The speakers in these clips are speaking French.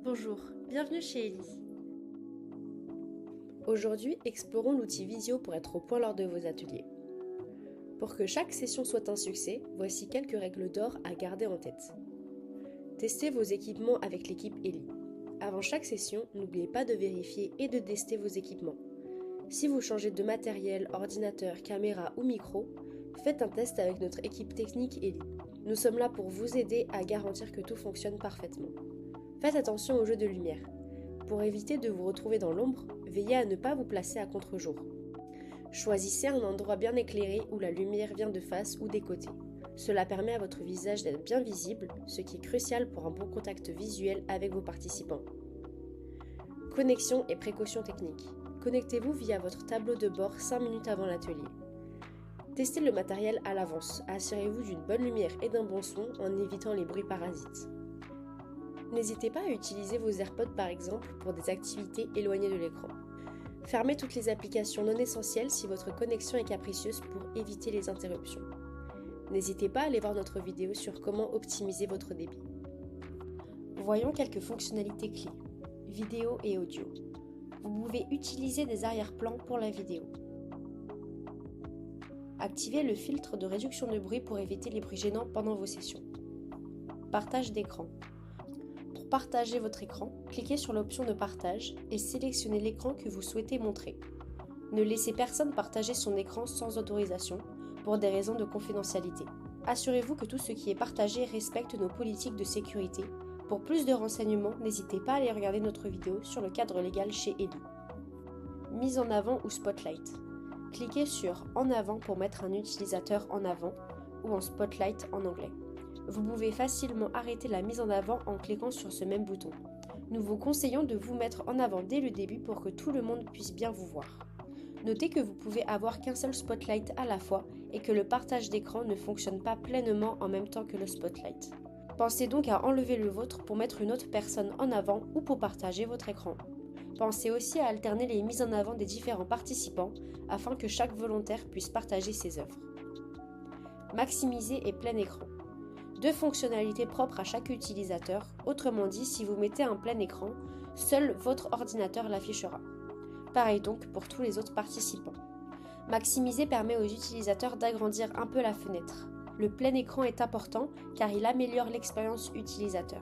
Bonjour, bienvenue chez Ellie. Aujourd'hui, explorons l'outil Visio pour être au point lors de vos ateliers. Pour que chaque session soit un succès, voici quelques règles d'or à garder en tête. Testez vos équipements avec l'équipe Ellie. Avant chaque session, n'oubliez pas de vérifier et de tester vos équipements. Si vous changez de matériel, ordinateur, caméra ou micro, faites un test avec notre équipe technique Ellie. Nous sommes là pour vous aider à garantir que tout fonctionne parfaitement. Faites attention aux jeux de lumière. Pour éviter de vous retrouver dans l'ombre, veillez à ne pas vous placer à contre-jour. Choisissez un endroit bien éclairé où la lumière vient de face ou des côtés. Cela permet à votre visage d'être bien visible, ce qui est crucial pour un bon contact visuel avec vos participants. Connexion et précautions techniques. Connectez-vous via votre tableau de bord 5 minutes avant l'atelier. Testez le matériel à l'avance. Assurez-vous d'une bonne lumière et d'un bon son en évitant les bruits parasites. N'hésitez pas à utiliser vos AirPods par exemple pour des activités éloignées de l'écran. Fermez toutes les applications non essentielles si votre connexion est capricieuse pour éviter les interruptions. N'hésitez pas à aller voir notre vidéo sur comment optimiser votre débit. Voyons quelques fonctionnalités clés. Vidéo et audio. Vous pouvez utiliser des arrière-plans pour la vidéo. Activez le filtre de réduction de bruit pour éviter les bruits gênants pendant vos sessions. Partage d'écran. Pour partager votre écran, cliquez sur l'option de partage et sélectionnez l'écran que vous souhaitez montrer. Ne laissez personne partager son écran sans autorisation pour des raisons de confidentialité. Assurez-vous que tout ce qui est partagé respecte nos politiques de sécurité. Pour plus de renseignements, n'hésitez pas à aller regarder notre vidéo sur le cadre légal chez Ellie. Mise en avant ou spotlight. Cliquez sur En avant pour mettre un utilisateur en avant ou en spotlight en anglais. Vous pouvez facilement arrêter la mise en avant en cliquant sur ce même bouton. Nous vous conseillons de vous mettre en avant dès le début pour que tout le monde puisse bien vous voir. Notez que vous pouvez avoir qu'un seul spotlight à la fois et que le partage d'écran ne fonctionne pas pleinement en même temps que le spotlight. Pensez donc à enlever le vôtre pour mettre une autre personne en avant ou pour partager votre écran. Pensez aussi à alterner les mises en avant des différents participants afin que chaque volontaire puisse partager ses œuvres. Maximiser et plein écran. Deux fonctionnalités propres à chaque utilisateur, autrement dit, si vous mettez un plein écran, seul votre ordinateur l'affichera. Pareil donc pour tous les autres participants. Maximiser permet aux utilisateurs d'agrandir un peu la fenêtre. Le plein écran est important car il améliore l'expérience utilisateur.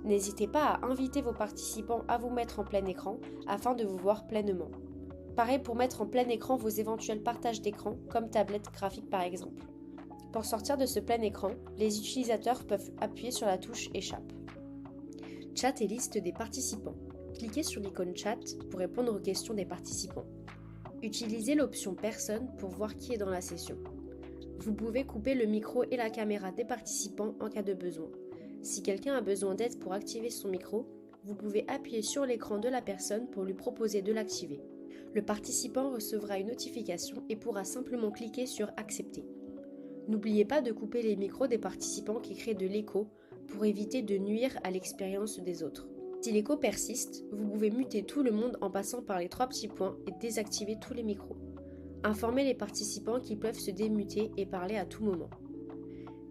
N'hésitez pas à inviter vos participants à vous mettre en plein écran afin de vous voir pleinement. Pareil pour mettre en plein écran vos éventuels partages d'écran, comme tablette graphique par exemple. Pour sortir de ce plein écran, les utilisateurs peuvent appuyer sur la touche Échappe. Chat et liste des participants. Cliquez sur l'icône Chat pour répondre aux questions des participants. Utilisez l'option Personne pour voir qui est dans la session. Vous pouvez couper le micro et la caméra des participants en cas de besoin. Si quelqu'un a besoin d'aide pour activer son micro, vous pouvez appuyer sur l'écran de la personne pour lui proposer de l'activer. Le participant recevra une notification et pourra simplement cliquer sur Accepter. N'oubliez pas de couper les micros des participants qui créent de l'écho pour éviter de nuire à l'expérience des autres. Si l'écho persiste, vous pouvez muter tout le monde en passant par les 3 petits points et désactiver tous les micros. Informez les participants qu'ils peuvent se démuter et parler à tout moment.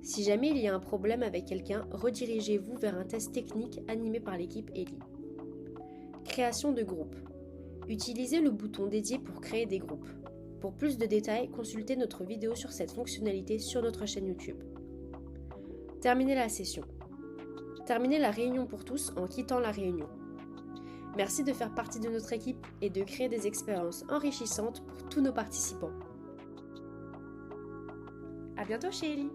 Si jamais il y a un problème avec quelqu'un, redirigez-vous vers un test technique animé par l'équipe Ellie. Création de groupe. Utilisez le bouton dédié pour créer des groupes. Pour plus de détails, consultez notre vidéo sur cette fonctionnalité sur notre chaîne YouTube. Terminez la session. Terminez la réunion pour tous en quittant la réunion. Merci de faire partie de notre équipe et de créer des expériences enrichissantes pour tous nos participants. À bientôt chez Ellie!